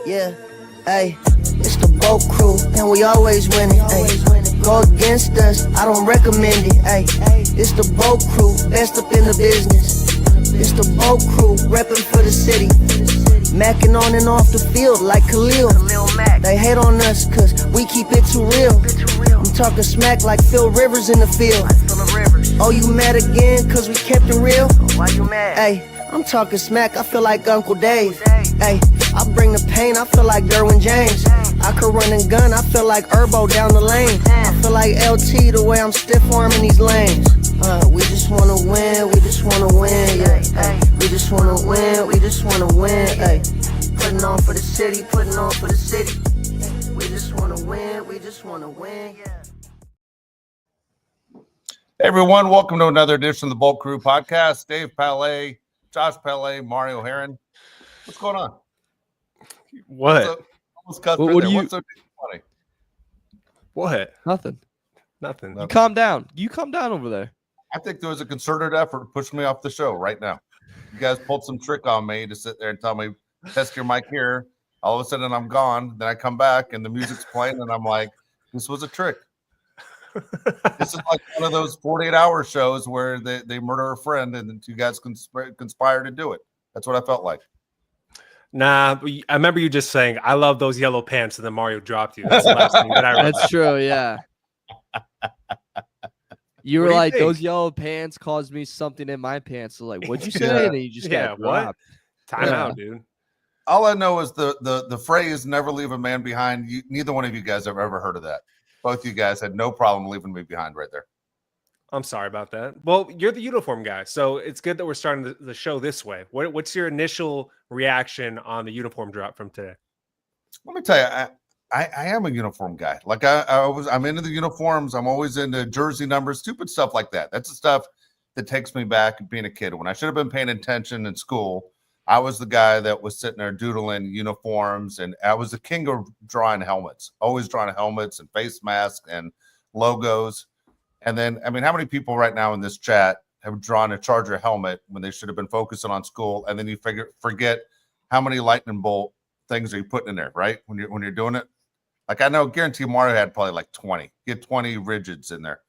Yeah, hey, it's the boat crew, and we always winning. Ay, go against us, I don't recommend it. Ay, it's the boat crew, best up in the business. It's the boat crew, reppin' for the city. Mackin' on and off the field like Khalil. They hate on us cause we keep it too real. I'm talking smack like Phil Rivers in the field. Oh, you mad again cause we kept it real? Why you mad? Ay, I'm talking smack, I feel like Uncle Dave. Ay, I bring the pain, I feel like Derwin James. I could run and gun, I feel like Herbo down the lane. I feel like LT the way I'm stiff arming these lanes. We just wanna win, we just wanna win, yeah. Ay, we just wanna win, we just wanna win, ay. Putting on for the city, putting on for the city. We just wanna win, we just wanna win, yeah. Hey everyone, welcome to another edition of the Bolt Crew podcast. Dave Palais, Josh Palais, Mario Heron. What's going on? What? What do you? What's so funny? What? Nothing. Nothing. You calm down. You calm down over there. I think there was a concerted effort to push me off the show right now. You guys pulled some trick on me to sit there and tell me, test your mic here. All of a sudden I'm gone. Then I come back and the music's playing and I'm like, this was a trick. This is like one of those 48-hour shows where they murder a friend and then two guys conspire to do it. That's what I felt like. Nah, I remember you just saying, I love those yellow pants, and then Mario dropped you. That's the last thing that I remember. That's true, yeah. You were like, those yellow pants caused me something in my pants. So like, what'd you say? Yeah. And then you just got dropped. Time out, dude. All I know is the phrase "never leave a man behind." Neither one of you guys have ever heard of that. Both you guys had no problem leaving me behind right there. I'm sorry about that. Well, you're the uniform guy, so it's good that we're starting the show this way. What's your initial reaction on the uniform drop from today? Let me tell you, I am a uniform guy. Like I'm into the uniforms. I'm always into jersey numbers, stupid stuff like that. That's the stuff that takes me back to being a kid. When I should have been paying attention in school, I was the guy that was sitting there doodling uniforms, and I was the king of drawing helmets, always drawing helmets and face masks and logos. And then, I mean, how many people right now in this chat have drawn a Charger helmet when they should have been focusing on school? And then you forget how many lightning bolt things are you putting in there, right? When you're doing it, like I know, guarantee Mario had probably like 20. You had 20 rigids in there,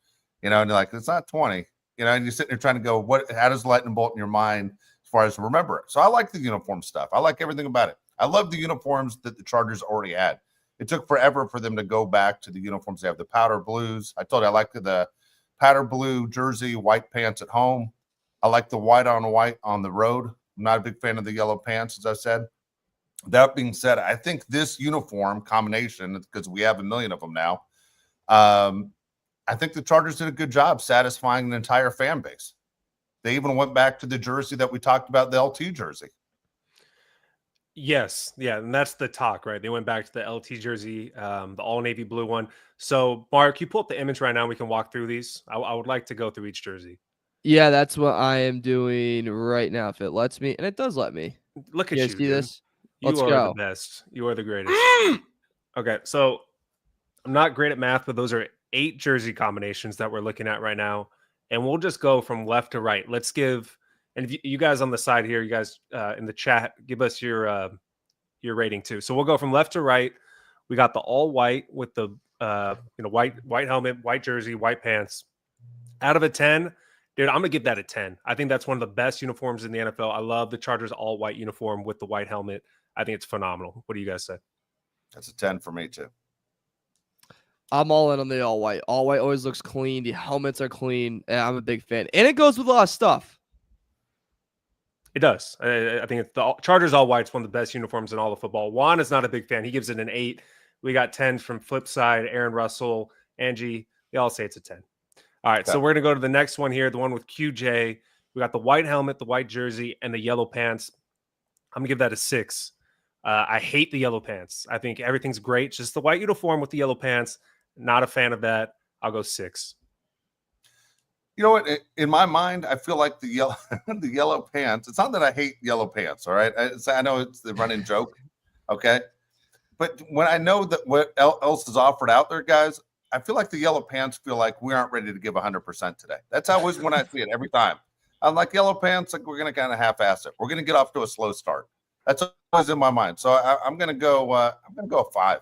and you're like, it's not 20, and you're sitting there trying to go, how does lightning bolt in your mind as far as remember it? So I like the uniform stuff. I like everything about it. I love the uniforms that the Chargers already had. It took forever for them to go back to the uniforms. They have the powder blues. I told you I like the powder blue jersey, white pants at home. I like the white on white on the road. I'm not a big fan of the yellow pants, as I said. That being said, I think this uniform combination, because we have a million of them now, I think the Chargers did a good job satisfying the entire fan base. They even went back to the jersey that we talked about, the LT jersey. Yes, yeah, and that's the talk, right? They went back to the LT jersey, the all navy blue one. So, Mark, you pull up the image right now. We can walk through these. I would like to go through each jersey. Yeah, that's what I am doing right now. If it lets me, and it does let me. Look at you. You, See dude. this? You are the best. You are the greatest. Okay, so I'm not great at math, but those are 8 jersey combinations that we're looking at right now, and we'll just go from left to right. Let's give. And if you guys on the side here, you guys in the chat, give us your rating too. So we'll go from left to right. We got the all white with the white helmet, white jersey, white pants. Out of a 10, dude, I'm gonna give that a 10. I think that's one of the best uniforms in the NFL. I love the Chargers all white uniform with the white helmet. I think it's phenomenal. What do you guys say? That's a 10 for me too. I'm all in on the all white. All white always looks clean. The helmets are clean. Yeah, I'm a big fan, and it goes with a lot of stuff. It does. I think it's the Chargers all white's one of the best uniforms in all of football. Juan is not a big fan. He gives it an 8. We got 10s from Flipside, Aaron Russell, Angie. They all say it's a 10. All right, so we're going to go to the next one here, the one with QJ. We got the white helmet, the white jersey, and the yellow pants. I'm going to give that a 6. I hate the yellow pants. I think everything's great. Just the white uniform with the yellow pants. Not a fan of that. I'll go 6. You know what? In my mind, I feel like the yellow pants. It's not that I hate yellow pants. All right, I know it's the running joke. Okay, but when I know that what else is offered out there, guys, I feel like the yellow pants feel like we aren't ready to give 100% today. That's always when I see it every time. I'm like, yellow pants, like we're going to kind of half-ass it. We're going to get off to a slow start. That's always in my mind. So I'm gonna go. I'm gonna go a 5.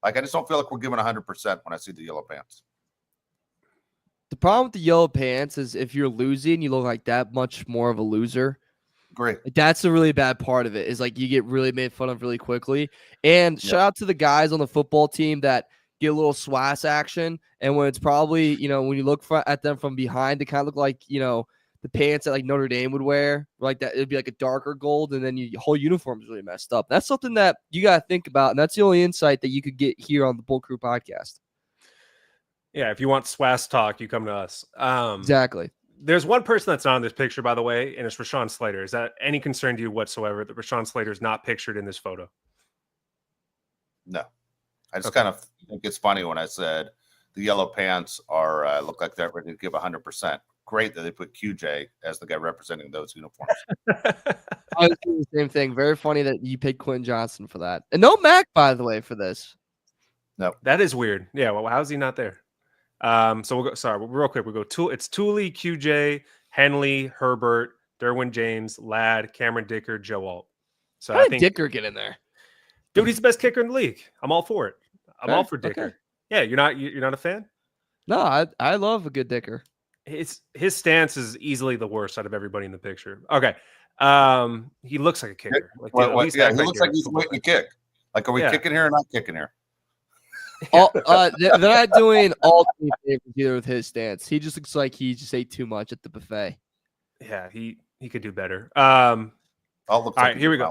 Like I just don't feel like we're giving 100% when I see the yellow pants. The problem with the yellow pants is if you're losing, you look like that much more of a loser. Great. Like, that's a really bad part of it, is like you get really made fun of really quickly. And shout out to the guys on the football team that get a little swass action. And when it's probably, when you look at them from behind, they kind of look like, the pants that like Notre Dame would wear, like that. It'd be like a darker gold. And then your whole uniform is really messed up. That's something that you got to think about. And that's the only insight that you could get here on the Bull Crew podcast. Yeah. If you want swass talk, you come to us. Exactly. There's one person that's not in this picture, by the way, and it's Rashawn Slater. Is that any concern to you whatsoever that Rashawn Slater is not pictured in this photo? No. I just kind of think it's funny when I said the yellow pants are look like they're ready to give 100%. Great that they put QJ as the guy representing those uniforms. I was doing the same thing. Very funny that you picked Quentin Johnson for that. And no Mac, by the way, for this. No. That is weird. Yeah, well, how's he not there? So we'll go. Sorry, real quick. We'll go. It's Tooley, QJ, Henley, Herbert, Derwin James, Ladd, Cameron Dicker, Joe Alt. So How I did think Dicker get in there? Dude, he's the best kicker in the league. I'm all for it. I'm all for Dicker. Okay. Yeah, you're not a fan? No, I love a good Dicker. His stance is easily the worst out of everybody in the picture. Okay. He looks like a kicker. Like, dude, at least Yeah, act he looks you're like a he's football waiting to fan. kick. Like, are we kicking here or not kicking here? They're not doing all three favors either with his stance. He just looks like he just ate too much at the buffet. Yeah, he could do better. All right, here we go.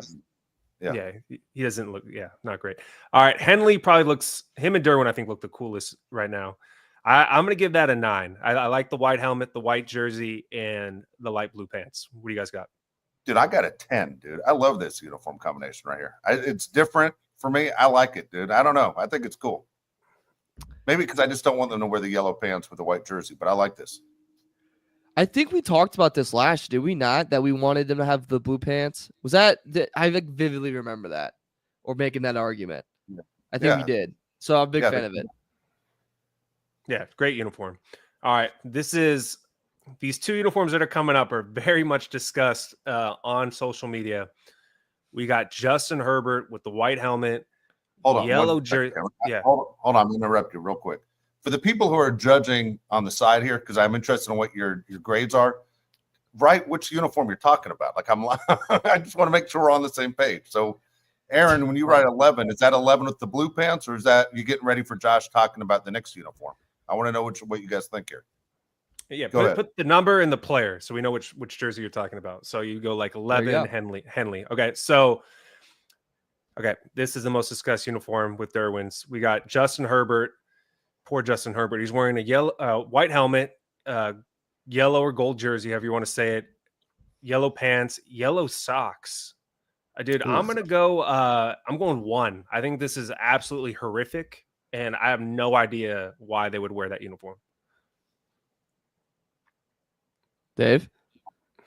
Yeah, he doesn't look. Yeah, not great. All right, Henley probably looks. Him and Derwin, I think, look the coolest right now. I'm gonna give that a 9. I like the white helmet, the white jersey, and the light blue pants. What do you guys got? Dude, I got a 10, dude. I love this uniform combination right here. It's different for me. I like it, dude. I don't know. I think it's cool. Maybe because I just don't want them to wear the yellow pants with the white jersey, but I like this. I think we talked about this last year, did we not? That we wanted them to have the blue pants. Was that I like vividly remember that or making that argument. Yeah. I think we did. So I'm a big fan of it. Yeah, great uniform. All right, these two uniforms that are coming up are very much discussed on social media. We got Justin Herbert with the white helmet, yellow jersey. Yeah, hold on. I'm going to interrupt you real quick. For the people who are judging on the side here, because I'm interested in what your grades are, write which uniform you're talking about. Like I just want to make sure we're on the same page. So, Aaron, when you write 11, is that 11 with the blue pants, or is that you getting ready for Josh talking about the next uniform? I want to know what you guys think here. Yeah, put the number and the player so we know which jersey you're talking about. So you go like 11 Henley. Okay, so this is the most discussed uniform with Derwin's. We got Justin Herbert. Poor Justin Herbert. He's wearing a yellow, white helmet, yellow or gold jersey, however you want to say it. Yellow pants, yellow socks. Dude, I'm gonna go. I'm going 1. I think this is absolutely horrific, and I have no idea why they would wear that uniform. Dave?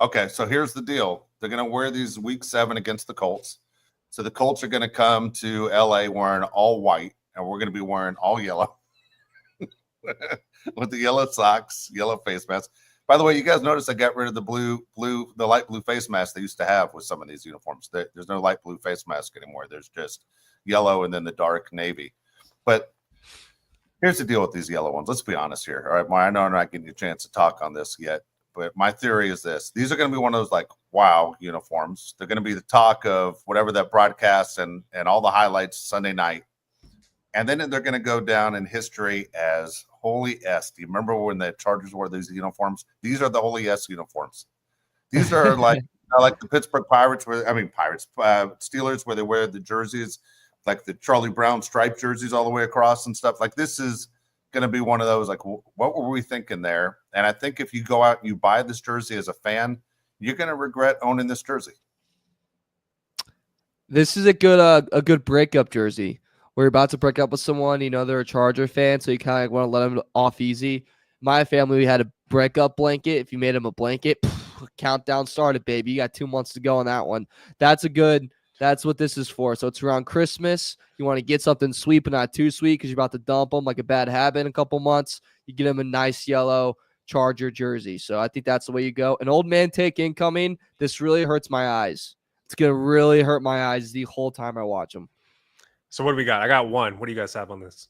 Okay, so here's the deal. They're going to wear these week 7 against the Colts. So the Colts are going to come to LA wearing all white, and we're going to be wearing all yellow with the yellow socks, yellow face mask. By the way, you guys notice I got rid of the light blue face mask they used to have with some of these uniforms. There's no light blue face mask anymore. There's just yellow and then the dark navy. But here's the deal with these yellow ones. Let's be honest here. All right, I know I'm not getting you a chance to talk on this yet. But my theory is this. These are going to be one of those like, wow, uniforms. They're going to be the talk of whatever that broadcast and all the highlights Sunday night. And then they're going to go down in history as Holy S. Do you remember when the Chargers wore these uniforms? These are the Holy S uniforms. These are like the Pittsburgh Pirates, Steelers, where they wear the jerseys, like the Charlie Brown striped jerseys all the way across and stuff. Like this is going to be one of those, like, what were we thinking there? And I think if you go out and you buy this jersey as a fan, you're going to regret owning this jersey. This is a good breakup jersey. We're about to break up with someone, they're a Charger fan, so you kind of want to let them off easy. My family, we had a breakup blanket. If you made them a blanket, countdown started, baby. You got 2 months to go on that one. That's what this is for. So it's around Christmas. You want to get something sweet, but not too sweet because you're about to dump them like a bad habit in a couple months. You get them a nice yellow Charger jersey. So I think that's the way you go. An old man take incoming. This really hurts my eyes. It's gonna really hurt my eyes the whole time I watch them. So what do we got? I got one. What do you guys have on this?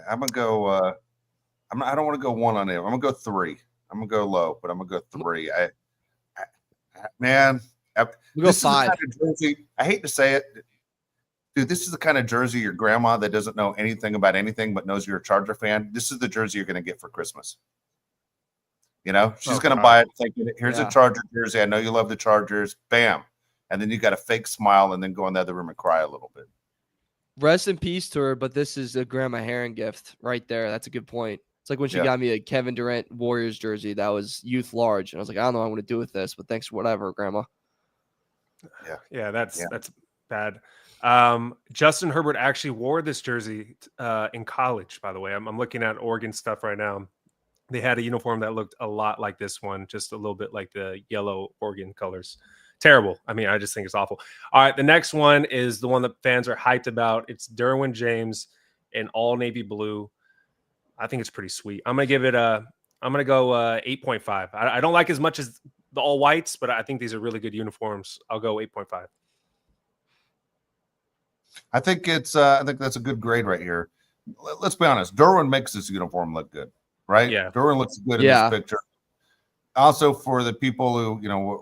I'm gonna go. I don't want to go one on it. I'm gonna go 3. I'm gonna go low, but I'm gonna go 3. Man, We go this is the 5. kind of jersey. I hate to say it, dude. This is the kind of jersey your grandma that doesn't know anything about anything but knows you're a Charger fan. This is the jersey you're gonna get for Christmas. You know, she's gonna buy it thinking, "Here's a Charger jersey. I know you love the Chargers." Bam, and then you got a fake smile, and then go in the other room and cry a little bit. Rest in peace to her, but this is a Grandma Heron gift right there. That's a good point. It's like when she got me a Kevin Durant Warriors jersey that was youth large, and I was like, I don't know what I'm going to do with this, but thanks for whatever, Grandma. Yeah, that's bad. Justin Herbert actually wore this jersey in college, by the way. I'm looking at Oregon stuff right now. They had a uniform that looked a lot like this one, just a little bit like the yellow Oregon colors. Terrible. I mean, I just think it's awful. All right, the next one is the one that fans are hyped about. It's Derwin James in all navy blue. I think it's pretty sweet. I'm gonna give it a. I'm gonna go 8.5. I don't like as much as the all whites, but I think these are really good uniforms. I'll go 8.5. I think it's. I think that's a good grade right here. Let's be honest. Derwin makes this uniform look good, right? Yeah, Derwin looks good in this picture. Also, for the people who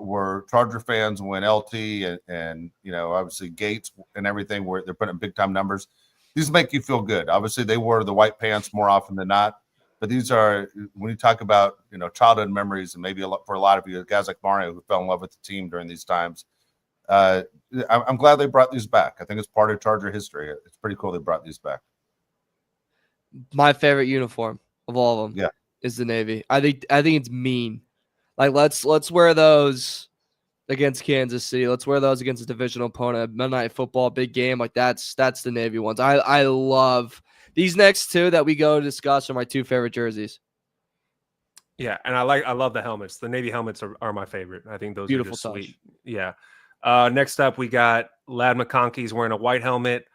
were Charger fans when LT and obviously Gates and everything, where they're putting big time numbers, these make you feel good. Obviously, they wore the white pants more often than not, but these are, when you talk about childhood memories, and maybe for a lot of you guys like Mario who fell in love with the team during these times. I'm glad they brought these back. I think it's part of Charger history. It's pretty cool they brought these back. My favorite uniform of all of them, is the navy. I think it's mean. Like let's wear those against Kansas City. Let's wear those against a divisional opponent. Monday Night Football, big game. Like that's the Navy ones. I love these next two that we go to discuss are my 2 favorite jerseys. Yeah, and I love the helmets. The Navy helmets are my favorite. I think those beautiful are just touch. Sweet. Yeah. Next up, we got Lad McConkey. He's wearing a white helmet,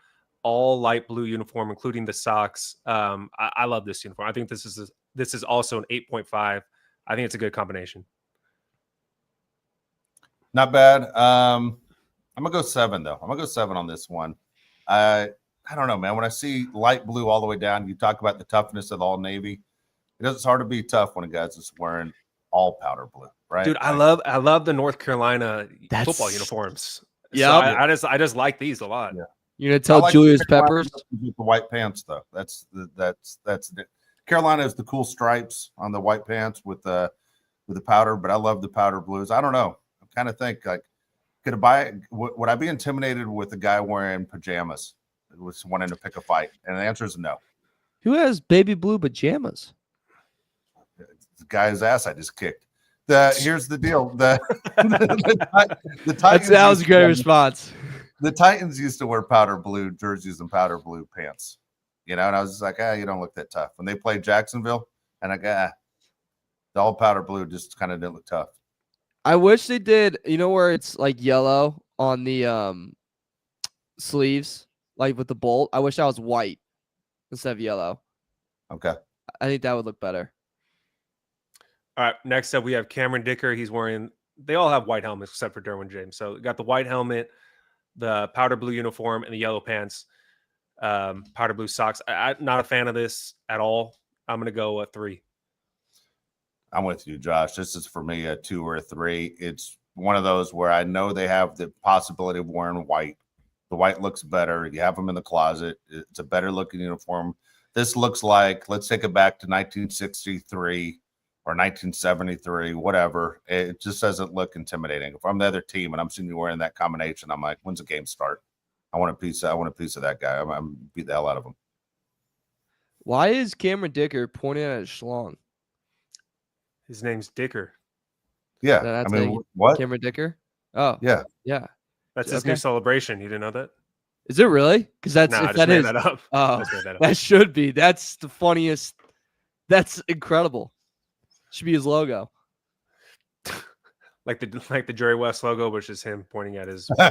all light blue uniform, including the socks. I love this uniform. I think this is also an 8.5. I think it's a good combination. Not bad. I'm gonna go 7 though. I'm gonna go 7 on this one. I don't know, man. When I see light blue all the way down, you talk about the toughness of all navy. It's hard to be tough when a guy's just wearing all powder blue, right? Dude, I love the North Carolina football uniforms. Yeah, so I just like these a lot. Yeah. You're gonna tell Julius Peppers with the white pants though. That's Carolina is the cool stripes on the white pants with the powder, but I love the powder blues. I don't know. I kind of think like, would I be intimidated with a guy wearing pajamas was wanting to pick a fight? And the answer is no. Who has baby blue pajamas? The guy's ass I just kicked. Here's the deal. The Titans that was a great response. The Titans used to wear powder blue jerseys and powder blue pants, and I was just like, you don't look that tough. When they played Jacksonville, and the all powder blue just kind of didn't look tough. I wish they did, where it's like yellow on the sleeves, like with the bolt. I wish that was white instead of yellow. Okay. I think that would look better. All right. Next up, we have Cameron Dicker. They all have white helmets except for Derwin James. So we got the white helmet, the powder blue uniform, and the yellow pants, powder blue socks. I'm not a fan of this at all. I'm going to go a 3. I'm with you, Josh. This is for me a 2 or a 3. It's one of those where I know they have the possibility of wearing white. The white looks better. You have them in the closet. It's a better looking uniform. This looks like, let's take it back to 1963 or 1973, whatever. It just doesn't look intimidating. If I'm the other team and I'm seeing you wearing that combination, I'm like, when's the game start? I want a piece of that guy. I'm beat the hell out of him. Why is Cameron Dicker pointing at his schlong? His name's Dicker. Yeah. What? Cameron Dicker? Oh. Yeah. Yeah. That's his new celebration. You didn't know that? Is it really? Because that's I if that is that up. Oh, that should be. That's the funniest. That's incredible. Should be his logo. like the Jerry West logo, which is him pointing at his yeah.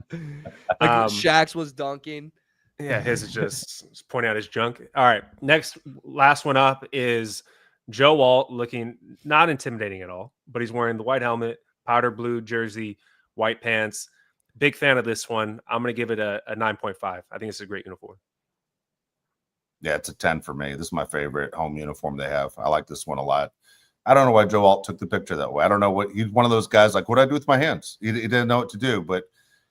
Like Shaq's was dunking. Yeah, his is just pointing out his junk. All right. Last one up is Joe Alt, looking not intimidating at all, but he's wearing the white helmet, powder blue jersey, white pants. Big fan of this one. I'm going to give it a 9.5. I think it's a great uniform. Yeah, it's a 10 for me. This is my favorite home uniform they have. I like this one a lot. I don't know why Joe Alt took the picture that way. I don't know what he's one of those guys like, what do I do with my hands? He didn't know what to do, but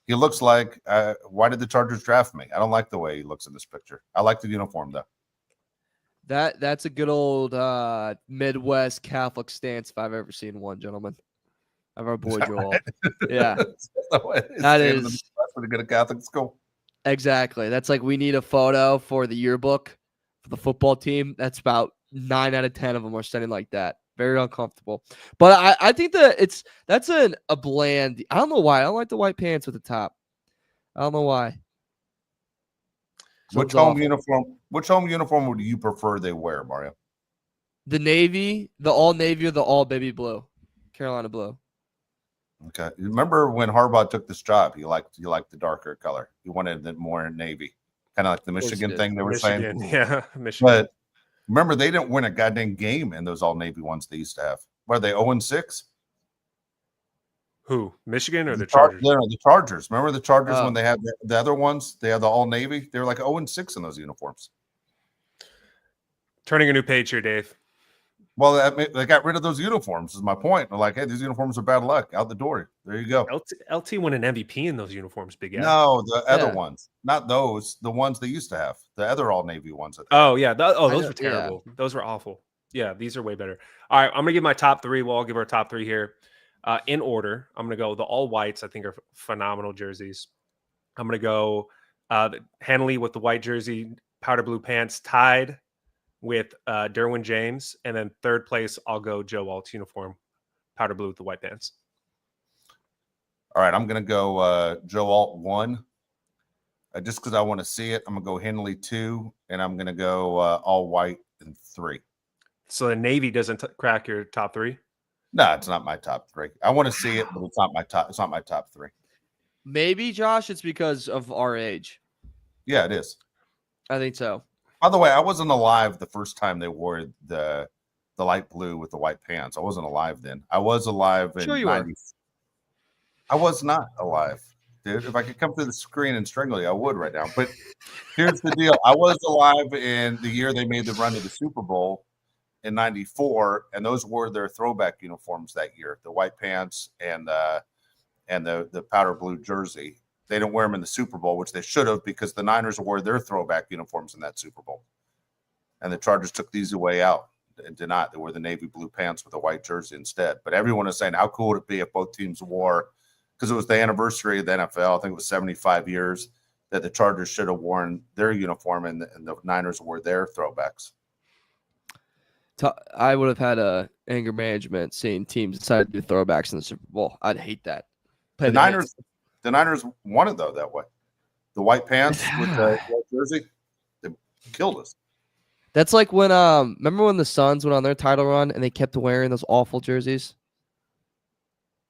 he looks like, why did the Chargers draft me? I don't like the way he looks in this picture. I like the uniform though. That's a good old Midwest Catholic stance if I've ever seen one, gentlemen. Of our boy Joel. Yeah. That is to go to Catholic school. Exactly. That's like we need a photo for the yearbook for the football team. That's about 9 out of 10 of them are standing like that. Very uncomfortable. But I think that that's a bland. I don't know why. I don't like the white pants with the top. I don't know why. Which home uniform would you prefer they wear, Mario? The navy, the all navy, or the all baby blue, Carolina blue. Okay. Remember when Harbaugh took this job? He liked the darker color. He wanted it more in navy, kind of like the Michigan thing they were saying. Yeah, Michigan. But remember, they didn't win a goddamn game in those all navy ones they used to have. Were they 0-6? Who? Michigan or the Chargers? The Chargers. Remember the Chargers when they had the other ones? They had the all navy. They were like 0-6 in those uniforms. Turning a new page here, Dave. Well, they got rid of those uniforms. Is my point. They're like, hey, these uniforms are bad luck. Out the door. There you go. LT won an MVP in those uniforms, Big Al. No, the other ones, not those. The ones they used to have. The other all navy ones. Oh yeah. Those were terrible. Yeah. Those were awful. Yeah, these are way better. All right, I'm gonna give my top three. We'll all give our top three here. In order, I'm going to go the all whites. I think are phenomenal jerseys. I'm going to go Henley with the white jersey, powder blue pants, tied with Derwin James. And then third place, I'll go Joe Alt's uniform, powder blue with the white pants. All right, I'm going to go Joe Alt 1. Just because I want to see it. I'm going to go Henley 2, and I'm going to go all white in 3. So the Navy doesn't crack your top 3? No, it's not my top 3. I want to see it, but it's not my top. It's not my top 3. Maybe, Josh, it's because of our age. Yeah, it is. I think so. By the way, I wasn't alive the first time they wore the light blue with the white pants. I wasn't alive then. I was alive in 90. I was not alive, dude. If I could come through the screen and strangle you, I would right now. But here's the deal. I was alive in the year they made the run to the Super Bowl in 94, and those were their throwback uniforms that year, the white pants and the powder blue jersey. They didn't wear them in the Super Bowl, which they should have, because the Niners wore their throwback uniforms in that Super Bowl. And the Chargers took these away out and did not. They wore the navy blue pants with a white jersey instead. But everyone is saying, how cool would it be if both teams wore, because it was the anniversary of the NFL, I think it was 75 years, that the Chargers should have worn their uniform and the Niners wore their throwbacks. I would have had a anger management seeing teams decide to do throwbacks in the Super Bowl. I'd hate that. The Niners won it though that way. The white pants with the white jersey, they killed us. That's like when remember when the Suns went on their title run and they kept wearing those awful jerseys?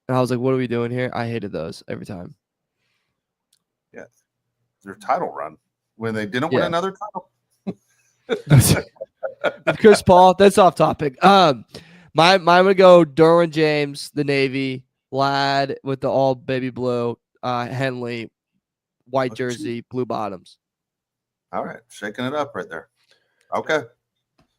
And I was like, what are we doing here? I hated those every time. Yeah. Their title run when they didn't win another title. Chris Paul, that's off topic. Mine would go Derwin James, the Navy, Lad with the all baby blue, Henley, white jersey, blue bottoms. All right, shaking it up right there. Okay.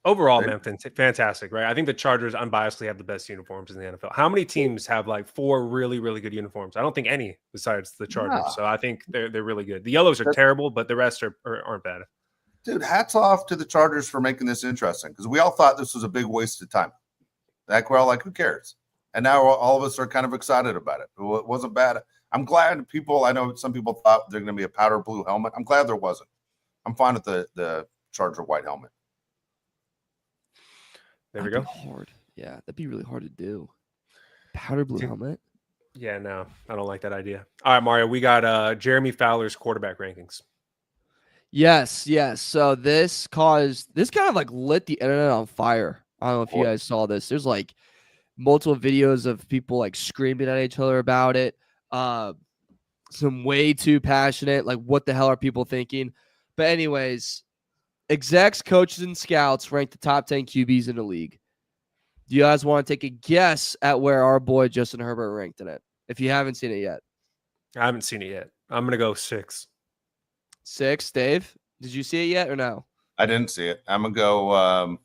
Overall, man, fantastic, right? I think the Chargers unbiasedly have the best uniforms in the NFL. How many teams have like 4 really, really good uniforms? I don't think any besides the Chargers. Yeah. So I think they're really good. The yellows are terrible, but the rest aren't bad. Dude, hats off to the Chargers for making this interesting, because we all thought this was a big waste of time. Like, we're all like, who cares? And now all of us are kind of excited about it. It wasn't bad. I'm glad I know some people thought they're going to be a powder blue helmet. I'm glad there wasn't. I'm fine with the Charger white helmet. There we go. Hard. Yeah, that'd be really hard to do. Powder blue helmet? Yeah, no, I don't like that idea. All right, Mario, we got Jeremy Fowler's quarterback rankings. Yes. So this kind of like lit the internet on fire. I don't know if you guys saw this. There's like multiple videos of people like screaming at each other about it. Some way too passionate. Like, what the hell are people thinking? But anyways, execs, coaches, and scouts ranked the top 10 QBs in the league. Do you guys want to take a guess at where our boy Justin Herbert ranked in it? If you haven't seen it yet. I haven't seen it yet. I'm gonna go 6. 6, Dave? Did you see it yet or no? I didn't see it. I'm gonna go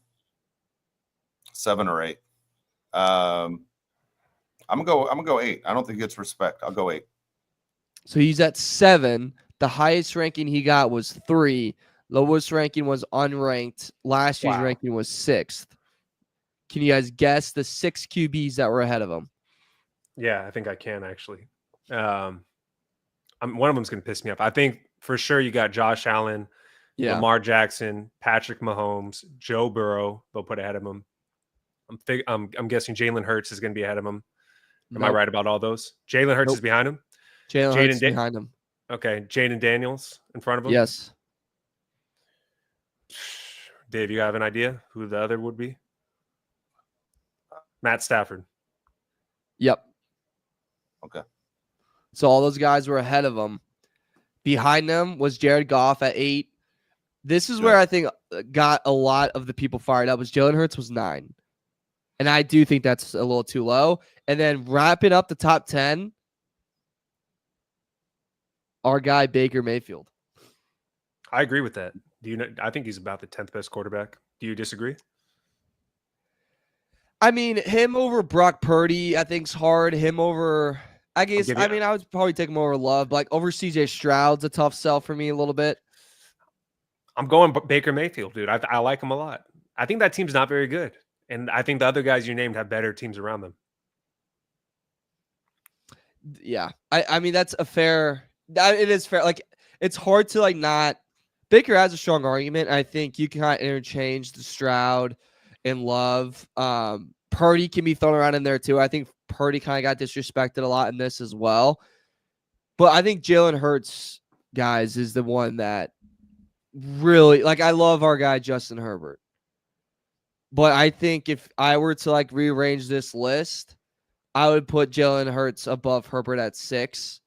7 or 8. I'm gonna go 8. I don't think it's respect. I'll go 8. So he's at 7. The highest ranking he got was 3. Lowest ranking was unranked. Last year's ranking was 6th. Can you guys guess the 6 QBs that were ahead of him? Yeah, I think I can actually. One of them's going to piss me off. I think for sure you got Josh Allen, Lamar Jackson, Patrick Mahomes, Joe Burrow. They'll put ahead of him. I'm guessing Jalen Hurts is going to be ahead of him. Am I right about all those? Jalen Hurts is behind him. Jalen Hurts is behind him. Okay, Jaden Daniels in front of him. Yes. Dave, you have an idea who the other would be? Matt Stafford. Yep. Okay. So all those guys were ahead of him. Behind them was Jared Goff at 8. This is where I think got a lot of the people fired up. Was Jalen Hurts was 9. And I do think that's a little too low. And then wrapping up the top 10, our guy Baker Mayfield. I agree with that. Do you know? I think he's about the 10th best quarterback. Do you disagree? I mean, him over Brock Purdy, I think's hard. Him over, I guess. I mean, I would probably take him over Love, but like over CJ Stroud's a tough sell for me a little bit. I'm going Baker Mayfield, dude. I like him a lot. I think that team's not very good, and I think the other guys you named have better teams around them. Yeah, I mean that's a fair. It is fair. Like it's hard to like not. Baker has a strong argument. I think you can kind of interchange the Stroud and Love. Purdy can be thrown around in there too. I think Purdy kind of got disrespected a lot in this as well. But I think Jalen Hurts, guys, is the one that really like. I love our guy Justin Herbert, but I think if I were to like rearrange this list, I would put Jalen Hurts above Herbert at 6,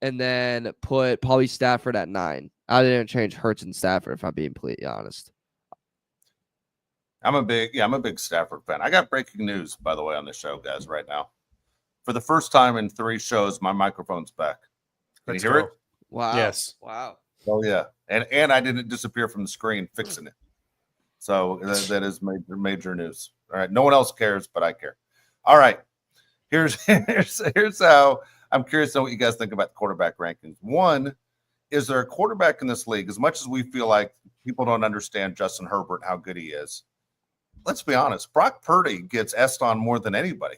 and then put probably Stafford at 9. I didn't change Hurts and Stafford if I'm being completely honest. I'm a big Stafford fan. I got breaking news, by the way, on the show, guys, right now. For the first time in 3 shows, my microphone's back. Can you hear it? Wow. Yes. Wow. Oh, yeah. And I didn't disappear from the screen fixing it. So that is major news. All right. No one else cares, but I care. All right. Here's how I'm curious to know what you guys think about the quarterback rankings. One, is there a quarterback in this league, as much as we feel like people don't understand Justin Herbert, how good he is? Let's be honest. Brock Purdy gets S on more than anybody.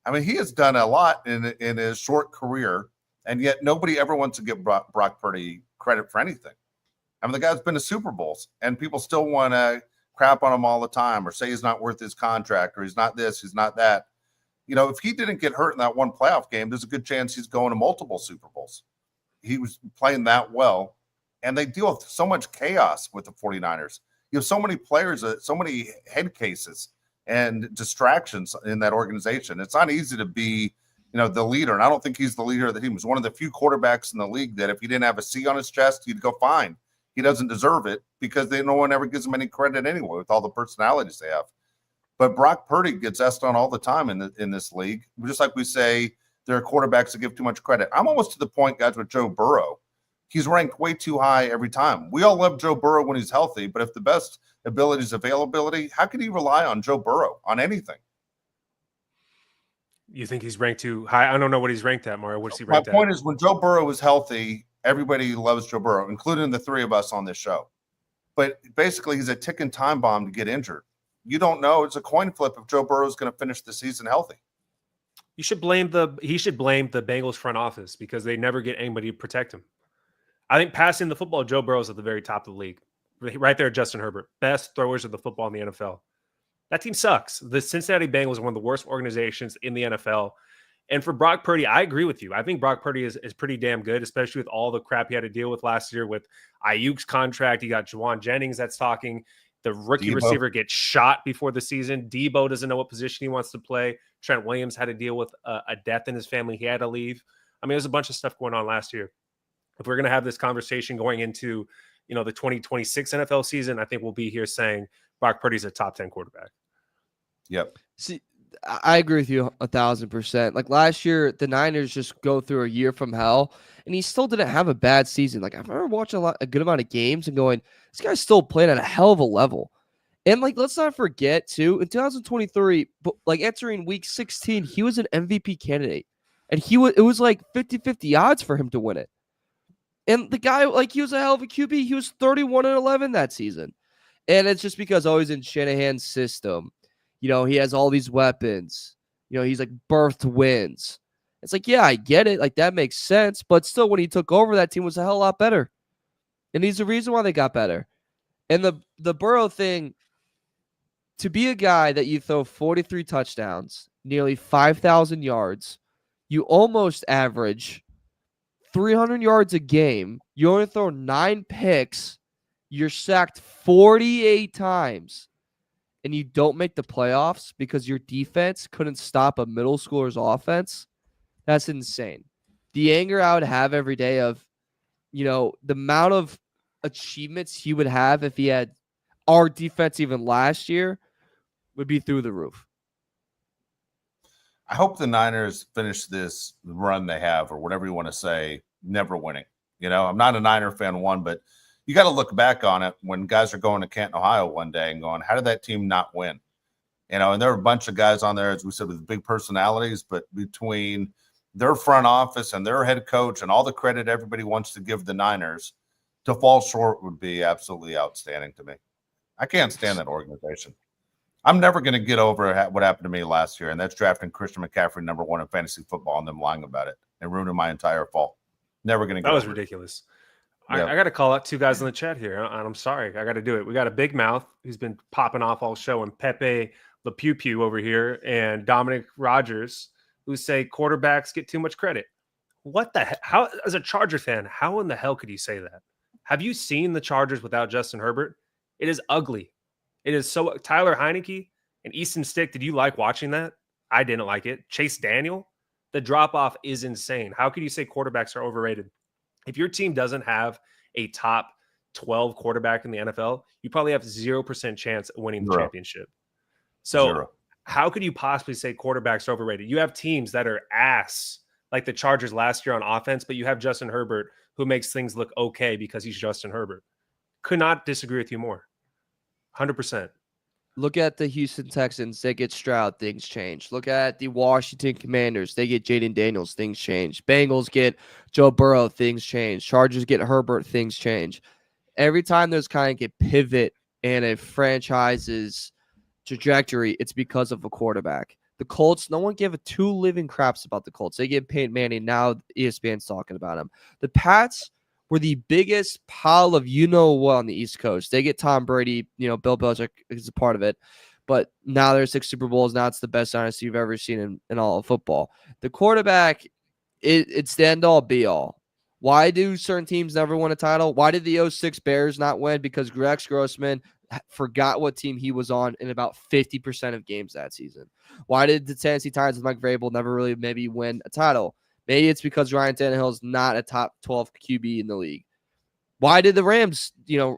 I mean, he has done a lot in his short career, and yet nobody ever wants to give Brock Purdy credit for anything. I mean, the guy's been to Super Bowls, and people still want to crap on him all the time or say he's not worth his contract or he's not this, he's not that. You know, if he didn't get hurt in that one playoff game, there's a good chance he's going to multiple Super Bowls. He was playing that well, and they deal with so much chaos with the 49ers. You have so many players, so many head cases and distractions in that organization. It's not easy to be, the leader, and I don't think he's the leader of the team. He's one of the few quarterbacks in the league that if he didn't have a C on his chest, he'd go fine. He doesn't deserve it because no one ever gives him any credit anyway with all the personalities they have. But Brock Purdy gets asked on all the time in this league, just like we say there are quarterbacks that give too much credit. I'm almost to the point, guys, with Joe Burrow. He's ranked way too high every time. We all love Joe Burrow when he's healthy, but if the best ability is availability, how can you rely on Joe Burrow on anything? You think he's ranked too high? I don't know what he's ranked at, Mario. What's he ranked at? My point is when Joe Burrow is healthy, everybody loves Joe Burrow, including the 3 of us on this show. But basically, he's a ticking time bomb to get injured. You don't know. It's a coin flip if Joe Burrow is going to finish the season healthy. He should blame the Bengals front office because they never get anybody to protect him. I think passing the football, Joe Burrow's at the very top of the league. Right there, Justin Herbert. Best throwers of the football in the NFL. That team sucks. The Cincinnati Bengals are one of the worst organizations in the NFL. And for Brock Purdy, I agree with you. I think Brock Purdy is pretty damn good, especially with all the crap he had to deal with last year with Ayuk's contract. You got Juwan Jennings that's talking. The rookie receiver gets shot before the season. Debo doesn't know what position he wants to play. Trent Williams had to deal with a death in his family. He had to leave. I mean, there's a bunch of stuff going on last year. If we're going to have this conversation going into, the 2026 NFL season, I think we'll be here saying Brock Purdy's a top 10 quarterback. Yep. See, I agree with you 1,000%. Like last year, the Niners just go through a year from hell, and he still didn't have a bad season. Like I remember watching a good amount of games and going, this guy's still playing at a hell of a level. And like, let's not forget too, in 2023, but like entering week 16, he was an MVP candidate, and it was like 50-50 odds for him to win it. And the guy, like, he was a hell of a QB. He was 31-11 that season. And it's just because always in Shanahan's system, he has all these weapons. He's like birthed wins. It's like, yeah, I get it. Like, that makes sense. But still, when he took over, that team was a hell of a lot better. And he's the reason why they got better. And the Burrow thing, to be a guy that you throw 43 touchdowns, nearly 5,000 yards, you almost average 300 yards a game. You only throw 9 picks. You're sacked 48 times. And you don't make the playoffs because your defense couldn't stop a middle schooler's offense. That's insane. The anger I would have every day of, the amount of achievements he would have if he had our defense even last year would be through the roof. I hope the Niners finish this run they have, or whatever you want to say, never winning. I'm not a Niner fan, but you got to look back on it when guys are going to Canton, Ohio one day and going, how did that team not win? And there were a bunch of guys on there, as we said, with big personalities, but between their front office and their head coach and all the credit everybody wants to give the Niners, to fall short would be absolutely outstanding to me. I can't stand that organization. I'm never going to get over what happened to me last year, and that's drafting Christian McCaffrey #1 in fantasy football and them lying about it and ruining my entire fall. Never going to get over it. That was ridiculous. I got to call out 2 guys in the chat here, and I'm sorry. I got to do it. We got a big mouth who's been popping off all show, and Pepe Le Pew Pew over here, and Dominic Rogers, who say quarterbacks get too much credit. What the heck? How, as a Charger fan, how in the hell could you say that? Have you seen the Chargers without Justin Herbert? It is ugly. It is so. Tyler Heineke and Easton Stick, did you like watching that? I didn't like it. Chase Daniel, the drop-off is insane. How could you say quarterbacks are overrated? If your team doesn't have a top 12 quarterback in the NFL, you probably have 0% chance of winning the championship. So how could you possibly say quarterbacks are overrated? You have teams that are ass, like the Chargers last year on offense, but you have Justin Herbert, who makes things look okay because he's Justin Herbert. Could not disagree with you more. 100%. Look at the Houston Texans. They get Stroud. Things change. Look at the Washington Commanders. They get Jaden Daniels. Things change. Bengals get Joe Burrow. Things change. Chargers get Herbert. Things change. Every time there's kind of a pivot in a franchise's trajectory, it's because of a quarterback. The Colts, no one gave a 2 living craps about the Colts. They get Peyton Manning. Now ESPN's talking about him. The Pats were the biggest pile of what on the East Coast. They get Tom Brady, Bill Belichick is a part of it. But now there's 6 Super Bowls. Now it's the best dynasty you've ever seen in all of football. The quarterback, it's the end-all, be-all. Why do certain teams never win a title? Why did the 06 Bears not win? Because Rex Grossman forgot what team he was on in about 50% of games that season. Why did the Tennessee Titans with Mike Vrabel never really maybe win a title? Maybe it's because Ryan Tannehill is not a top 12 QB in the league. Why did the Rams, Dave,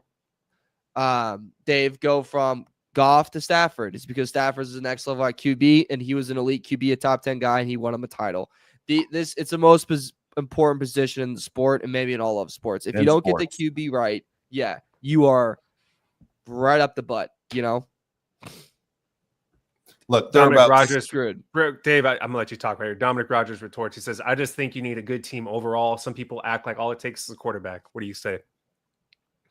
go from Goff to Stafford? It's because Stafford is the next level at QB, and he was an elite QB, a top 10 guy, and he won him a title. It's the most important position in the sport, and maybe in all of sports. If you don't get the QB right, you are right up the butt, Look, Dominic Rogers screwed. Dave, I'm going to let you talk right here. Dominic Rogers retorts. He says, I just think you need a good team overall. Some people act like all it takes is a quarterback. What do you say?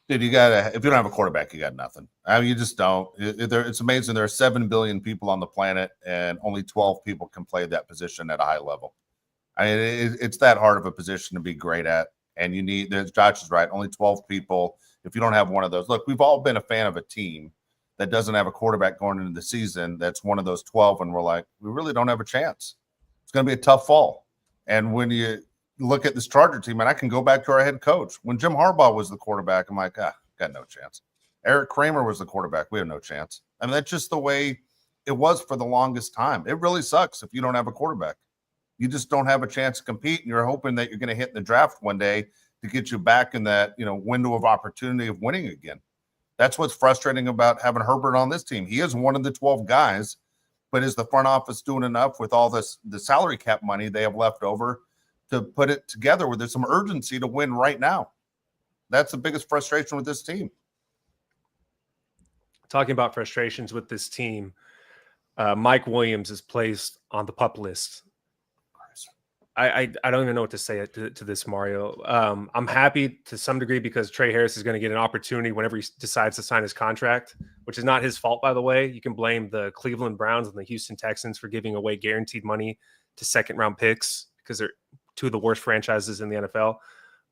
Dude, if you don't have a quarterback, you got nothing. I mean, you just don't. It's amazing. There are 7 billion people on the planet, and only 12 people can play that position at a high level. I mean, it's that hard of a position to be great at. And Josh is right, only 12 people. If you don't have one of those, look, we've all been a fan of a team that doesn't have a quarterback going into the season that's one of those 12, and we're like, we really don't have a chance. It's going to be a tough fall. And when you look at this Charger team, and I can go back to our head coach. When Jim Harbaugh was the quarterback, I'm like, got no chance. Eric Kramer was the quarterback. We have no chance. I mean, that's just the way it was for the longest time. It really sucks if you don't have a quarterback. You just don't have a chance to compete, and you're hoping that you're going to hit in the draft one day to get you back in that window of opportunity of winning again. That's what's frustrating about having Herbert on this team. He is one of the 12 guys but is the front office doing enough with all the salary cap money they have left over to put it together where there's some urgency to win right now? That's the biggest frustration with this team. Talking about frustrations with this team, Mike Williams is placed on the PUP list. I don't even know what to say to this, Mario. I'm happy to some degree because Trey Harris is going to get an opportunity whenever he decides to sign his contract, which is not his fault, by the way. You can blame the Cleveland Browns and the Houston Texans for giving away guaranteed money to second-round picks because they're two of the worst franchises in the NFL.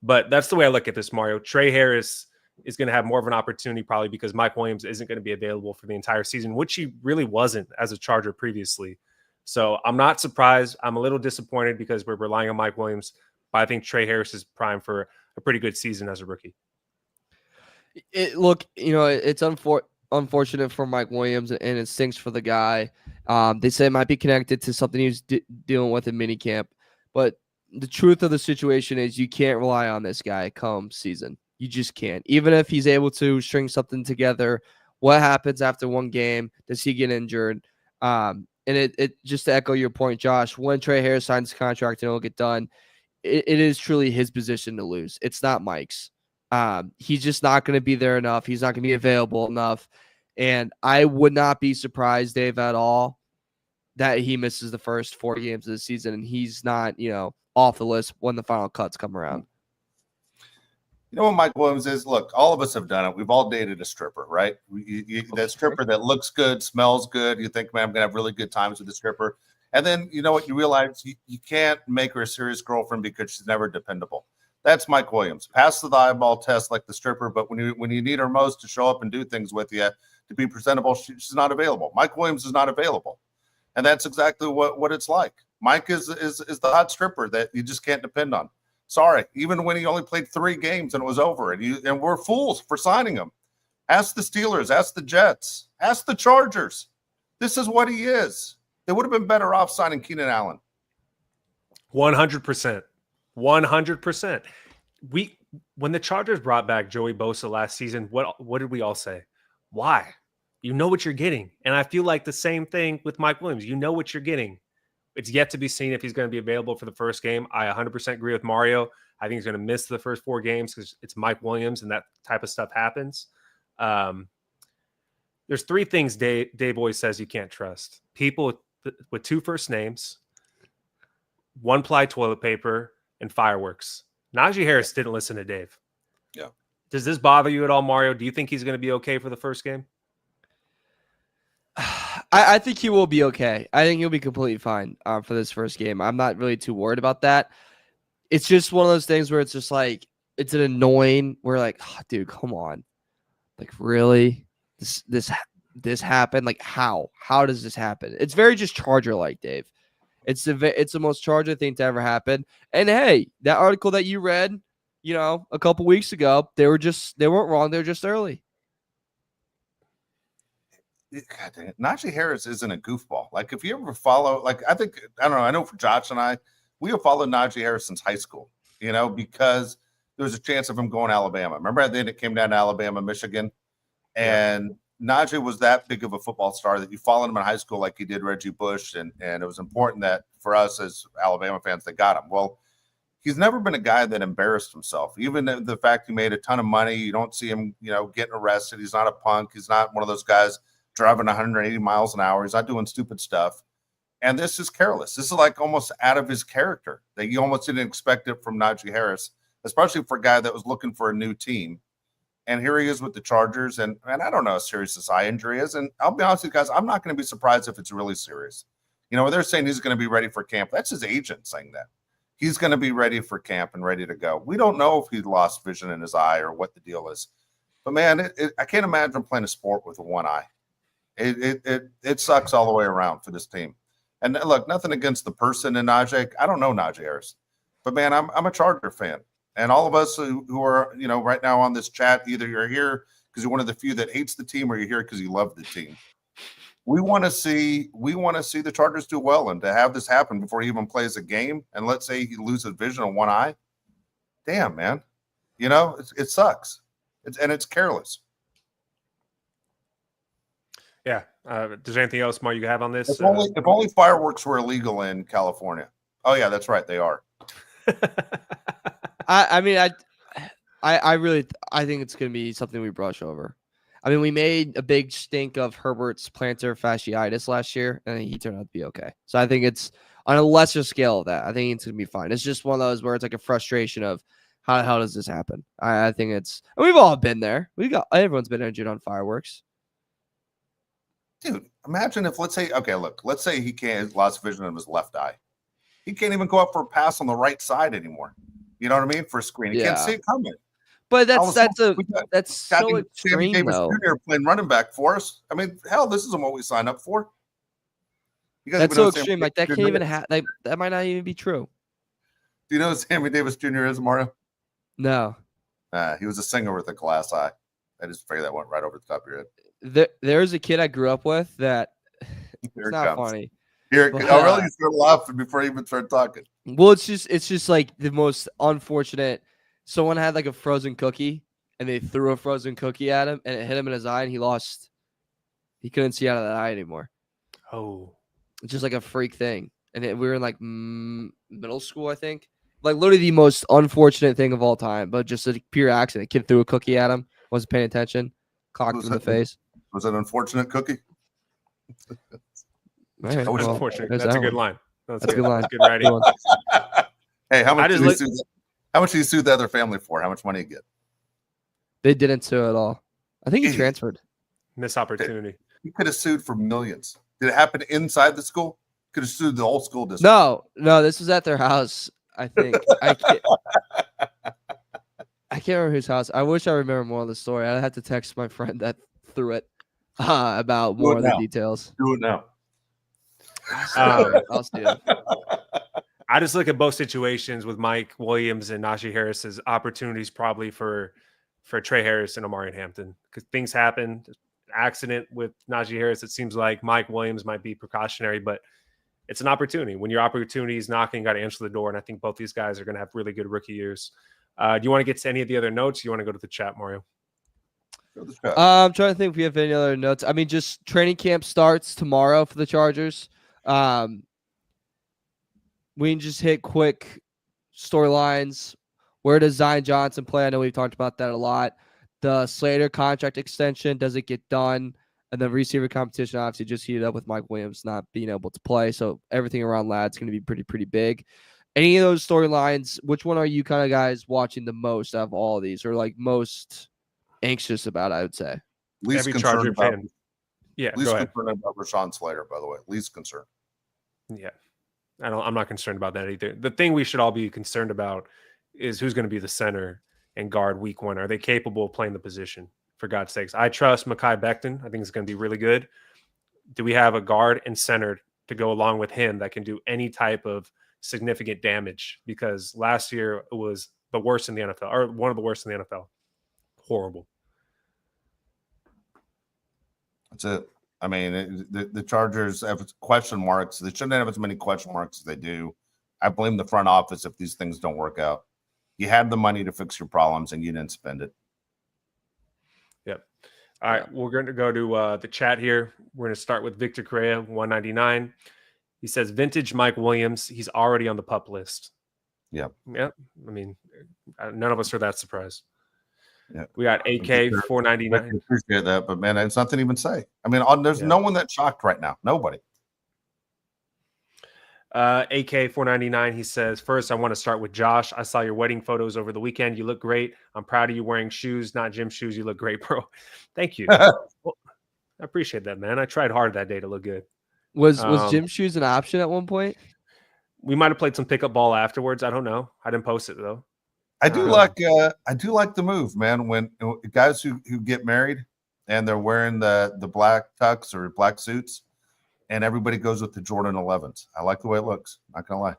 But that's the way I look at this, Mario. Trey Harris is going to have more of an opportunity probably because Mike Williams isn't going to be available for the entire season, which he really wasn't as a Charger previously. So I'm not surprised. I'm a little disappointed because we're relying on Mike Williams, but I think Trey Harris is primed for a pretty good season as a rookie. It's unfortunate for Mike Williams, and it stinks for the guy. They say it might be connected to something he was dealing with in minicamp, but the truth of the situation is you can't rely on this guy come season. You just can't. Even if he's able to string something together, what happens after one game? Does he get injured? And it just to echo your point, Josh, when Trey Harris signs his contract and it'll get done, it is truly his position to lose. It's not Mike's. He's just not going to be there enough. He's not going to be available enough. And I would not be surprised, Dave, at all that he misses the first 4 games of the season and he's not, off the list when the final cuts come around. You know what Mike Williams is? Look, all of us have done it. We've all dated a stripper, right? That stripper that looks good, smells good. You think, man, I'm going to have really good times with the stripper. And then, you know what? You realize you can't make her a serious girlfriend because she's never dependable. That's Mike Williams. Pass the eyeball test like the stripper, but when you need her most to show up and do things with you, to be presentable, she's not available. Mike Williams is not available. And that's exactly what it's like. Mike is the hot stripper that you just can't depend on. Sorry, even when he only played 3 games and it was over, and we're fools for signing him. Ask the Steelers, ask the Jets, ask the Chargers. This is what he is. They would have been better off signing Keenan Allen. 100%. 100%. When the Chargers brought back Joey Bosa last season, what did we all say? Why? You know what you're getting. And I feel like the same thing with Mike Williams. You know what you're getting. It's yet to be seen if he's going to be available for the first game. I 100% agree with Mario. I think he's going to miss the first 4 games because it's Mike Williams and that type of stuff happens. There's 3 things Dave always says you can't trust. People with 2 first names, 1-ply toilet paper, and fireworks. Najee Harris didn't listen to Dave. Yeah. Does this bother you at all, Mario? Do you think he's going to be okay for the first game? I think he will be okay. I think he'll be completely fine for this first game. I'm not really too worried about that. It's just one of those things where it's just like, it's an annoying, we're like, oh, dude, come on. Like, really? This happened? Like, how? How does this happen? It's very just Charger-like, Dave. It's the most Charger thing to ever happen. And hey, that article that you read, a couple weeks ago, they weren't wrong. They're just early. God dang it. Najee Harris isn't a goofball. Like, if you ever follow, I know for Josh and I, we have followed Najee Harris since high school, because there was a chance of him going to Alabama. Remember at the end it came down to Alabama, Michigan, and Najee was that big of a football star that you followed him in high school like he did Reggie Bush, and it was important that for us as Alabama fans, they got him. Well, he's never been a guy that embarrassed himself. Even the fact he made a ton of money, you don't see him, getting arrested. He's not a punk. He's not one of those guys driving 180 miles an hour. He's not doing stupid stuff. And this is careless. This is like almost out of his character that you almost didn't expect it from Najee Harris, especially for a guy that was looking for a new team. And here he is with the Chargers. And I don't know how serious this eye injury is. And I'll be honest with you guys, I'm not going to be surprised if it's really serious. They're saying he's going to be ready for camp. That's his agent saying that. He's going to be ready for camp and ready to go. We don't know if he lost vision in his eye or what the deal is. But, man, I can't imagine playing a sport with one eye. It sucks all the way around for this team. And look, nothing against the person in Najee. I don't know Najee Harris, but man, I'm a Charger fan, and all of us who are right now on this chat, either you're here because you're one of the few that hates the team, or you're here because you love the team. We want to see the Chargers do well, and to have this happen before he even plays a game, and let's say he loses vision in one eye. Damn, man, it sucks. It's careless. Yeah. Does anything else, Mark, you have on this? If only fireworks were illegal in California. Oh yeah, that's right, they are. I mean, I really think it's gonna be something we brush over. I mean, we made a big stink of Herbert's plantar fasciitis last year, and he turned out to be okay. So I think it's on a lesser scale of that. I think it's gonna be fine. It's just one of those where it's like a frustration of how the hell does this happen? I think it's, and we've all been there. Everyone's been injured on fireworks. Dude, imagine if let's say he can't lost vision of his left eye. He can't even go up for a pass on the right side anymore. You know what I mean? For a screen, he can't see it coming. But that's so extreme, Davis though. Jr. playing running back for us. I mean, hell, this isn't what we signed up for. That's so extreme. Like that can't even happen. That might not even be true. Do you know who Sammy Davis Jr. is, Mario? No. He was a singer with a glass eye. I just figured that went right over the top of your head. There's a kid I grew up with that it's not comes. Funny. Here, I really start laughing before you even start talking. Well, it's just like the most unfortunate. Someone had like a frozen cookie, and they threw a frozen cookie at him, and it hit him in his eye, and he lost. He couldn't see out of that eye anymore. Oh, it's just like a freak thing. And we were in like middle school, I think. Like literally the most unfortunate thing of all time, but just a pure accident. Kid threw a cookie at him, wasn't paying attention, clocked him in the face. Was it an unfortunate cookie? Right, unfortunate. That's a good line. That's a good line. That's good writing. Hey, how much did he sue the other family for? How much money did he get? They didn't sue at all. I think he transferred. Missed opportunity. He could have sued for millions. Did it happen inside the school? Could have sued the whole school district. No, this was at their house. I think I can't remember whose house. I wish I remember more of the story. I'd have to text my friend that threw it about more of the details. Do it now. I'll see it. I just look at both situations with Mike Williams and Najee Harris as opportunities probably for Trey Harris and Omarion Hampton, because things happen. Accident with Najee Harris. It seems like Mike Williams might be precautionary, but it's an opportunity. When your opportunity is knocking, got to answer the door. And I think both these guys are going to have really good rookie years. Do you want to get to any of the other notes? You want to go to the chat, Mario? I'm trying to think if we have any other notes. I mean, just training camp starts tomorrow for the Chargers. We can just hit quick storylines. Where does Zion Johnson play? I know we've talked about that a lot. The Slater contract extension, does it get done? And the receiver competition obviously just heated up with Mike Williams not being able to play. So everything around Ladd's going to be pretty big. Any of those storylines, which one are you kind of guys watching the most out of all of these, or like most anxious about, I would say? Least Every Charger fan. Yeah, least go ahead. concerned about Rashawn Slater, by the way. Least concerned. Yeah. I'm not concerned about that either. The thing we should all be concerned about is who's going to be the center and guard week one. Are they capable of playing the position? For God's sakes. I trust Mekhi Becton. I think it's going to be really good. Do we have a guard and center to go along with him that can do any type of significant damage? Because last year it was the worst in the NFL, or one of the worst in the NFL. Horrible. That's it. I mean, the Chargers have question marks. They shouldn't have as many question marks as they do. I blame the front office if these things don't work out. You had the money to fix your problems and you didn't spend it. Yep. All right. We're going to go to the chat here. We're going to start with Victor Correa, 199. He says, vintage Mike Williams. He's already on the PUP list. Yep. Yep. I mean, none of us are that surprised. Yeah. We got AK 499. I appreciate that, but man, it's nothing to even say. I mean, there's no one that's shocked right now. Nobody. AK 499. He says, first, I want to start with Josh. I saw your wedding photos over the weekend. You look great. I'm proud of you wearing shoes, not gym shoes. You look great, bro. Thank you. Well, I appreciate that, man. I tried hard that day to look good. Was gym shoes an option at one point? We might have played some pickup ball afterwards. I don't know. I didn't post it though. I do like the move, man. When guys who get married and they're wearing the black tux or black suits, and everybody goes with the Jordan 11s. I like the way it looks. Not gonna lie.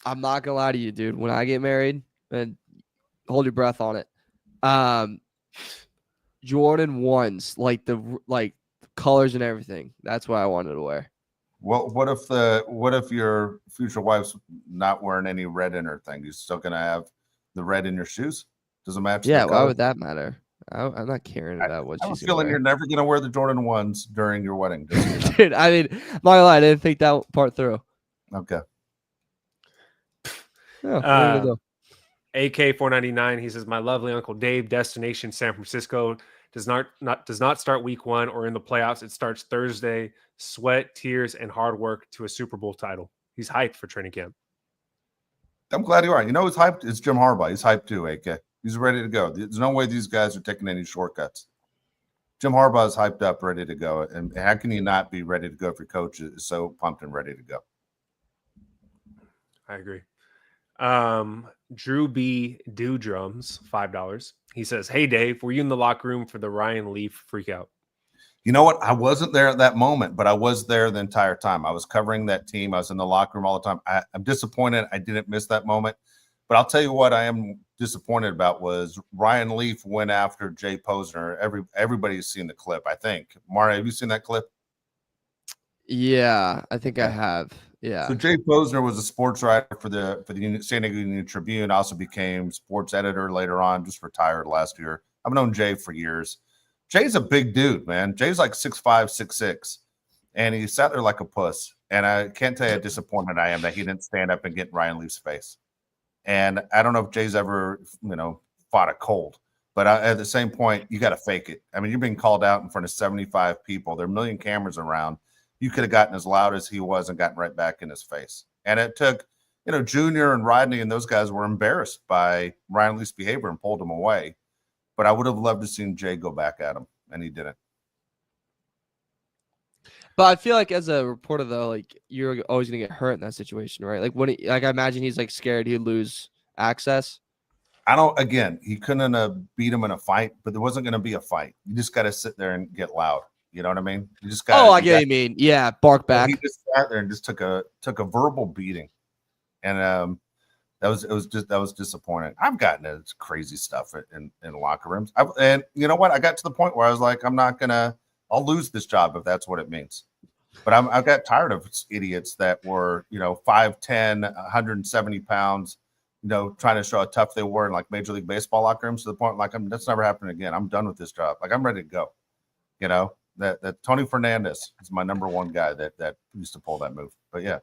I'm not gonna lie to you, dude. When I get married, and hold your breath on it. Jordan 1s, like the colors and everything. That's what I wanted to wear. Well, what if your future wife's not wearing any red in her thing? You still gonna have the red in your shoes? Does it match? Yeah, why would that matter? I'm not caring about what I have a she's feeling gonna you're never going to wear the Jordan 1s during your wedding. Just so you know. wear. Dude, I mean, my lie, I didn't think that part through. Okay. Yeah, what are you gonna do? AK499, he says, my lovely Uncle Dave, destination San Francisco, does not start week 1 or in the playoffs. It starts Thursday. Sweat, tears, and hard work to a Super Bowl title. He's hyped for training camp. I'm glad you are. You know who's hyped? It's Jim Harbaugh. He's hyped too, AK. He's ready to go. There's no way these guys are taking any shortcuts. Jim Harbaugh is hyped up, ready to go. And how can you not be ready to go if your coach is so pumped and ready to go? I agree. Drew B. Drums, $5. He says, hey, Dave, were you in the locker room for the Ryan Leaf freak out? You know what? I wasn't there at that moment, but I was there the entire time. I was covering that team. I was in the locker room all the time. I'm disappointed I didn't miss that moment. But I'll tell you what I am disappointed about was Ryan Leaf went after Jay Posner. Everybody's seen the clip, I think. Mario, have you seen that clip? Yeah, I think I have. Yeah. So Jay Posner was a sports writer for the San Diego Union Tribune, also became sports editor later on, just retired last year. I've known Jay for years. Jay's a big dude, man. Jay's like 6'5", 6'6", and he sat there like a puss. And I can't tell you how disappointed I am that he didn't stand up and get in Ryan Leaf's face. And I don't know if Jay's ever, fought a cold. But at the same point, you got to fake it. I mean, you're being called out in front of 75 people. There are a million cameras around. You could have gotten as loud as he was and gotten right back in his face. And it took, Junior and Rodney and those guys were embarrassed by Ryan Leaf's behavior and pulled him away. But I would have loved to seen Jay go back at him, and he didn't. But I feel like as a reporter, though, like you're always gonna get hurt in that situation, right? Like I imagine he's like scared he'd lose access. He couldn't have beat him in a fight, but there wasn't going to be a fight. You just got to sit there and get loud. You know what I mean? You just got. Oh, I get what you mean. Yeah, bark back. He just sat there and just took a verbal beating, and that was disappointing. I've gotten into crazy stuff in locker rooms, and you know what? I got to the point where I was like, I'll lose this job if that's what it means. But I got tired of idiots that were 5'10", 170 pounds. Trying to show how tough they were in like Major League Baseball locker rooms to the point like that's never happening again. I'm done with this job. Like I'm ready to go. That Tony Fernandez is my number one guy that used to pull that move. But yeah,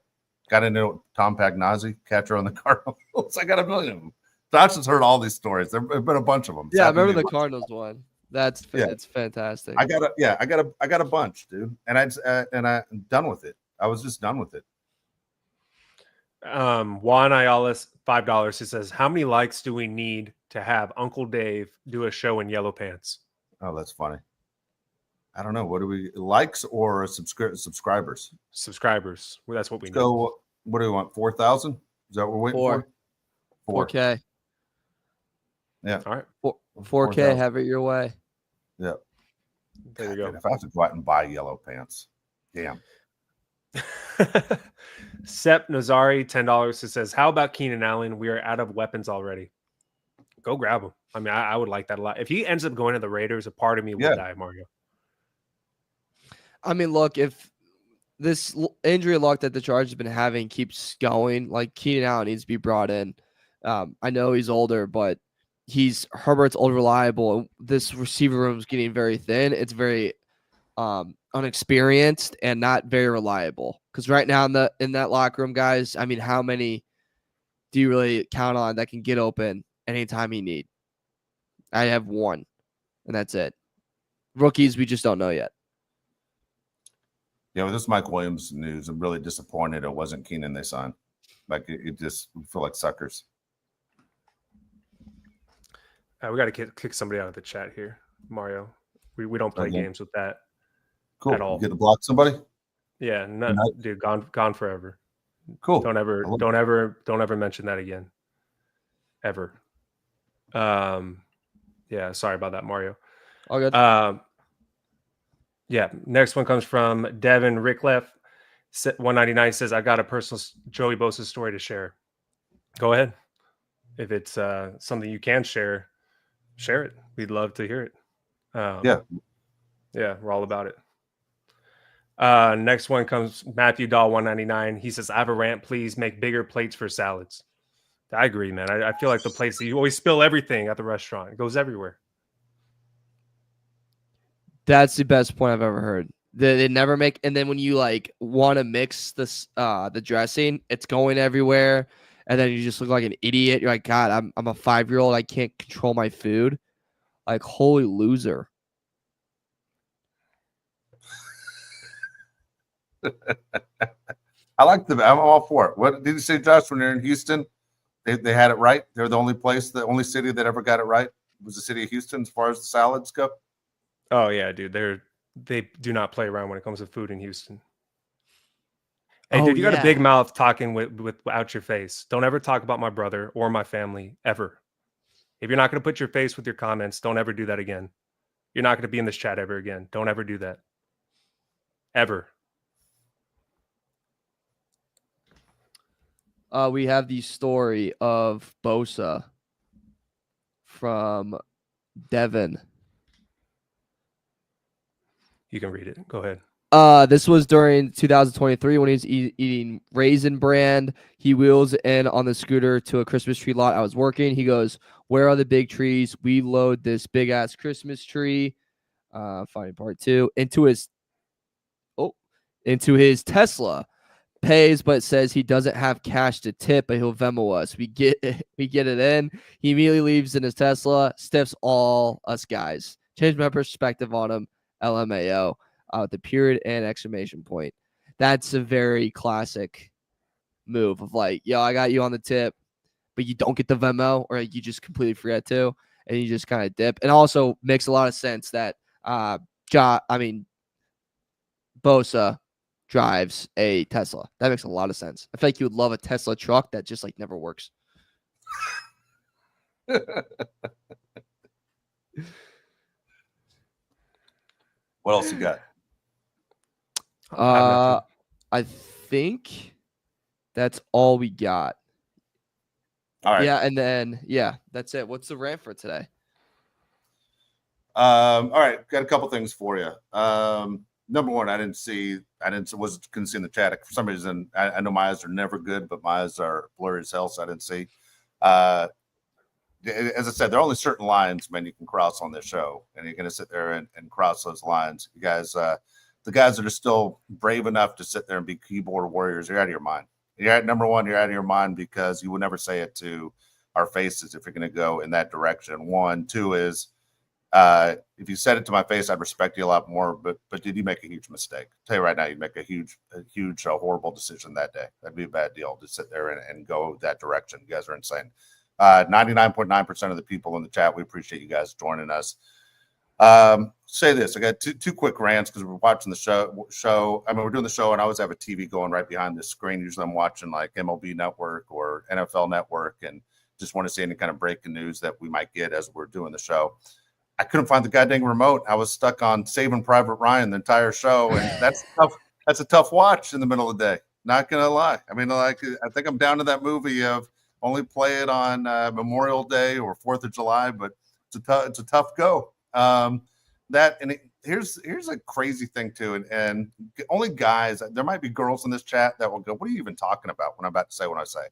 got into Tom Pagnozzi, catcher on the Cardinals. I got a million of them. Josh has heard all these stories. There have been a bunch of them. Yeah, I remember the Cardinals one. It's fantastic. I got a bunch, dude, and I'm done with it. I was just done with it. Juan Ayala, $5. He says, how many likes do we need to have Uncle Dave do a show in yellow pants? Oh, that's funny. I don't know. What do we likes or subscribers? Subscribers. Well, that's what we need. So what do we want? 4,000? Is that what we're waiting for? 4K. Yeah. All right. 4K. 4,000. Have it your way. Yeah. There you go. If I have to go out and buy yellow pants, damn. Sep Nazari, $10. It says, how about Keenan Allen? We are out of weapons already. Go grab him. I mean, I would like that a lot. If he ends up going to the Raiders, a part of me will die, Mario. I mean, look, if this injury luck that the Chargers have been having keeps going, like Keenan Allen needs to be brought in. I know he's older, but Herbert's old reliable. This receiver room is getting very thin. It's very unexperienced and not very reliable. Because right now in that locker room, guys, I mean, how many do you really count on that can get open anytime you need? I have one, and that's it. Rookies, we just don't know yet. Yeah, with this Mike Williams news, I'm really disappointed it wasn't Keenan they signed. Like it just we feel like suckers. We got to kick somebody out of the chat here, Mario. We don't play games with that. Cool. At all. You get to block somebody? Yeah, no, dude, gone forever. Cool. Don't ever mention that again. Ever. Yeah, sorry about that, Mario. All good. Yeah, next one comes from Devin Rickleff. 199 says, I got a personal Joey Bosa story to share. Go ahead. If it's something you can share it. We'd love to hear it. Yeah, we're all about it. Next one comes Matthew Dahl 199. He says, I have a rant. Please make bigger plates for salads. I agree, man. I feel like the plates, you always spill everything at the restaurant. It goes everywhere. That's the best point I've ever heard. They never make, and then when you like want to mix this the dressing, it's going everywhere, and then you just look like an idiot. You're like, God, I'm a 5-year-old. I can't control my food. Like, holy loser. I'm all for it. What did you say, Josh? When you're in Houston, they had it right. They're the only city that ever got it right was the city of Houston as far as the salads go. Oh yeah, dude. They do not play around when it comes to food in Houston. Hey, dude, you got a big mouth talking without your face. Don't ever talk about my brother or my family ever. If you're not going to put your face with your comments, don't ever do that again. You're not going to be in this chat ever again. Don't ever do that. Ever. We have the story of Bosa from Devin. You can read it. Go ahead. This was during 2023 when he was eating Raisin Bran. He wheels in on the scooter to a Christmas tree lot. I was working. He goes, "Where are the big trees? We load this big ass Christmas tree." Finding part 2 into his Tesla. Pays, but says he doesn't have cash to tip, but he'll Venmo us. We get it in. He immediately leaves in his Tesla. Stiffs all us guys. Changed my perspective on him. LMAO. The period and exclamation point. That's a very classic move of like, yo, I got you on the tip, but you don't get the Venmo, or you just completely forget to, and you just kind of dip. And also makes a lot of sense that Bosa drives a Tesla. That makes a lot of sense. I feel like you would love a Tesla truck that just like never works. What else you got? I think that's all we got. All right. Yeah, and then that's it. What's the rant for today? All right, got a couple things for you. Number one, couldn't see in the chat for some reason. I know my eyes are never good, but my eyes are blurry as hell, so I didn't see. As I said, there are only certain lines, man, you can cross on this show, and you're going to sit there and cross those lines. You guys, the guys that are still brave enough to sit there and be keyboard warriors, you're out of your mind. Number one, you're out of your mind because you would never say it to our faces if you're going to go in that direction. 1, 2 is, if you said it to my face, I'd respect you a lot more. But did you make a huge mistake? I'll tell you right now, you make a huge, horrible decision that day. That'd be a bad deal to sit there and go that direction. You guys are insane. 99.9% of the people in the chat, we appreciate you guys joining us. Say this. I got two quick rants because we're watching the show. I mean, we're doing the show, and I always have a TV going right behind the screen. Usually I'm watching like MLB Network or NFL Network, and just want to see any kind of breaking news that we might get as we're doing the show. I couldn't find the goddamn remote. I was stuck on Saving Private Ryan the entire show, and that's tough. That's a tough watch in the middle of the day. Not gonna lie. I mean, like, I think I'm down to that movie of only play it on Memorial Day or 4th of July, but it's a tough go. Here's a crazy thing too, and only guys. There might be girls in this chat that will go, "What are you even talking about?" When I'm about to say what I say.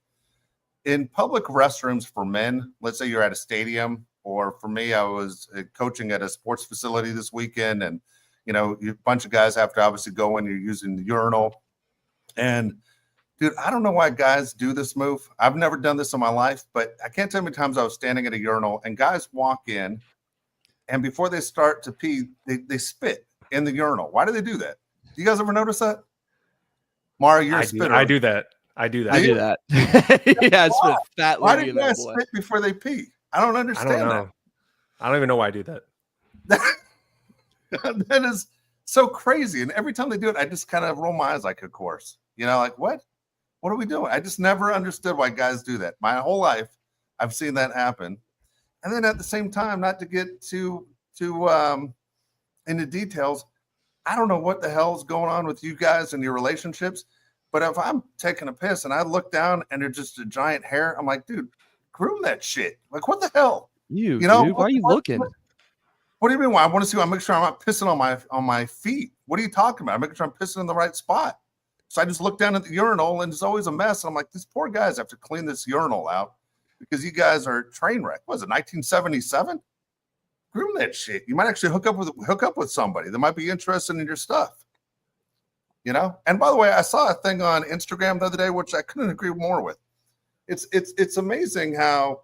In public restrooms for men, let's say you're at a stadium. Or for me, I was coaching at a sports facility this weekend, and a bunch of guys have to obviously go in. You're using the urinal, and dude, I don't know why guys do this move. I've never done this in my life, but I can't tell you how many times I was standing at a urinal and guys walk in, and before they start to pee, they spit in the urinal. Why do they do that? Do you guys ever notice that? Mara, you're a spitter. I do that. I do that. Yeah, it's a fat. Why do guys spit before they pee? I don't understand that. I don't even know why I do that. That is so crazy. And every time they do it, I just kind of roll my eyes like, of course. Like, what? What are we doing? I just never understood why guys do that. My whole life, I've seen that happen. And then at the same time, not to get too into details, I don't know what the hell is going on with you guys and your relationships. But if I'm taking a piss and I look down and there's just a giant hair, I'm like, dude, groom that shit. Like, what the hell? Dude, why are you looking? What do you mean? Why? I want to see. I make sure I'm not pissing on my feet. What are you talking about? I'm making sure I'm pissing in the right spot. So I just look down at the urinal, and it's always a mess. And I'm like, these poor guys have to clean this urinal out because you guys are a train wreck. What was it, 1977? groom that shit. You might actually hook up with somebody that might be interested in your stuff. You know. And by the way, I saw a thing on Instagram the other day, which I couldn't agree more with. It's amazing how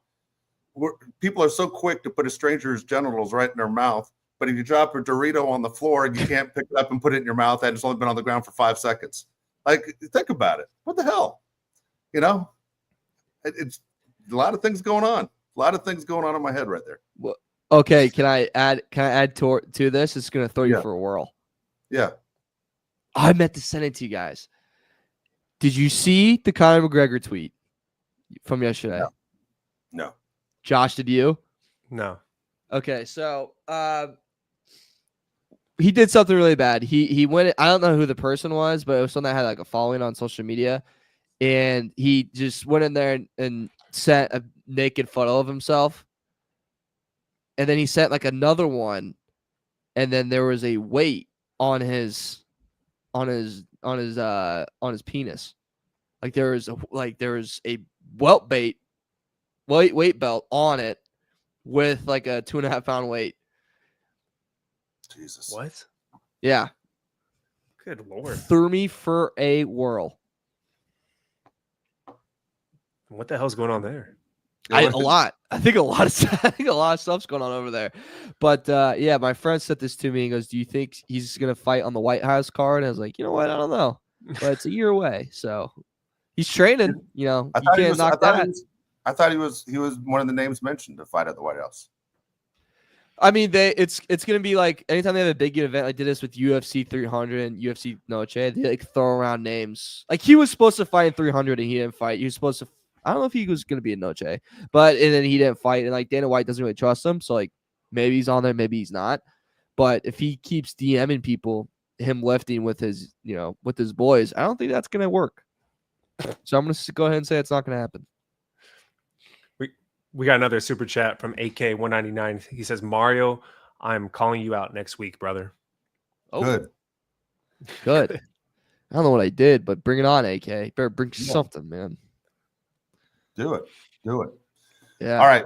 people are so quick to put a stranger's genitals right in their mouth. But if you drop a Dorito on the floor and you can't pick it up and put it in your mouth, and it's only been on the ground for 5 seconds. Like, think about it. What the hell? You know, it's a lot of things going on. A lot of things going on in my head right there. Well, okay, can I add to this? It's going to throw you for a whirl. Yeah. I meant to send it to you guys. Did you see the Conor McGregor tweet from yesterday? No. Josh, did you? No. Okay, so he did something really bad. He went. I don't know who the person was, but it was someone that had like a following on social media, and he just went in there and sent a naked photo of himself, and then he sent like another one, and then there was a weight on his penis, like there was a weight belt on it with like a 2.5 pound weight. Jesus. What? Yeah. Good Lord. Threw me for a whirl. What the hell's going on there? A lot. I think a lot of stuff's going on over there. But yeah, my friend said this to me and goes, "Do you think he's gonna fight on the White House card?" And I was like, you know what? I don't know. But it's a year away, so he's training. You know, you can't knock that. I thought he was one of the names mentioned to fight at the White House. I mean, it's gonna be like anytime they have a big event. I did this with UFC 300 and UFC Noche. They like throw around names. Like he was supposed to fight in 300 and he didn't fight. He was supposed to. I don't know if he was gonna be in Noche, but and then he didn't fight. And like Dana White doesn't really trust him, so like maybe he's on there, maybe he's not. But if he keeps DMing people, him lifting with his with his boys, I don't think that's gonna work. So I'm gonna go ahead and say it's not gonna happen. We got another super chat from AK199. He says, Mario, I'm calling you out next week, brother. Oh, Good. I don't know what I did, but bring it on, AK. Better bring something, man. Do it. Yeah. All right.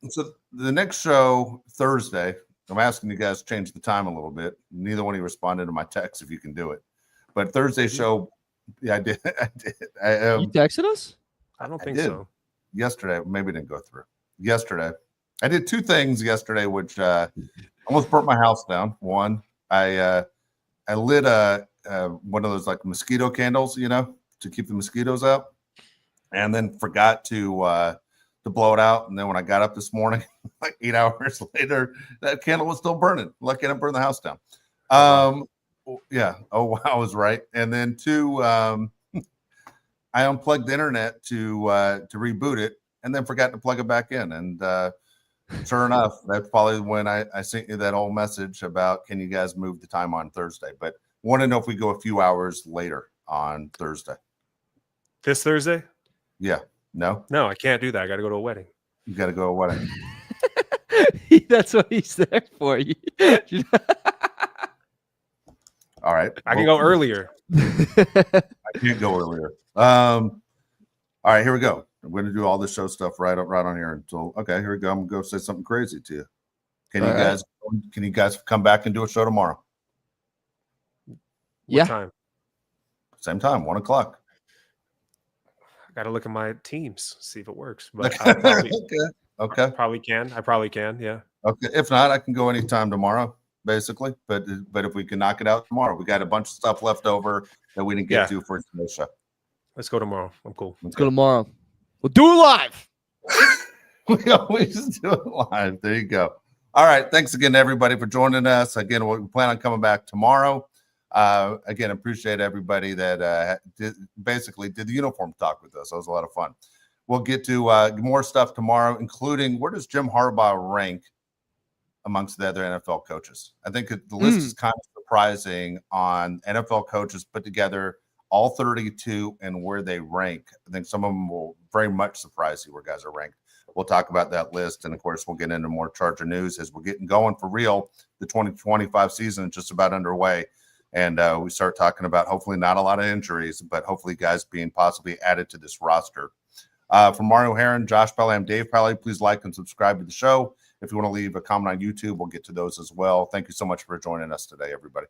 So the next show, Thursday, I'm asking you guys to change the time a little bit. Neither one of you responded to my text if you can do it. But Thursday show, yeah, I did. You texted us? I don't think so. Yesterday, maybe it didn't go through. Yesterday, I did two things yesterday, which almost burnt my house down. One, I lit one of those like mosquito candles, to keep the mosquitoes out, and then forgot to blow it out. And then when I got up this morning, like 8 hours later, that candle was still burning. Lucky I didn't burn the house down. Yeah. Oh, wow, I was right. And then two, I unplugged the internet to reboot it, and then forgot to plug it back in. And sure enough, that's probably when I sent you that whole message about, can you guys move the time on Thursday? But want to know if we go a few hours later on Thursday. This Thursday? Yeah. No, I can't do that. I got to go to a wedding. You got to go to a wedding. That's what he's there for. All right. I can go earlier. I can't go earlier. All right, here we go. I'm going to do all this show stuff right on here until. Okay, here we go. I'm going to go say something crazy to you. Can you guys come back and do a show tomorrow? What time? Same time, 1:00. I got to look at my teams, see if it works. But I probably, okay. I probably can. Yeah. Okay. If not, I can go anytime tomorrow, basically. But if we can knock it out tomorrow, we got a bunch of stuff left over that we didn't get to for today's show. Let's go tomorrow. I'm cool. Let's go tomorrow. We'll do it live. We always do it live. There you go. All right. Thanks again, everybody, for joining us. Again, we plan on coming back tomorrow. Again, appreciate everybody that did the uniform talk with us. That was a lot of fun. We'll get to more stuff tomorrow, including where does Jim Harbaugh rank amongst the other NFL coaches? I think the list is kind of surprising on NFL coaches put together all 32 and where they rank. I think some of them will very much surprise you where guys are ranked. We'll talk about that list. And of course, we'll get into more Charger news as we're getting going for real. The 2025 season is just about underway. And we start talking about hopefully not a lot of injuries, but hopefully guys being possibly added to this roster. For Mario Heron, Josh Pally, I'm Dave Pally. Please like and subscribe to the show. If you want to leave a comment on YouTube, we'll get to those as well. Thank you so much for joining us today, everybody.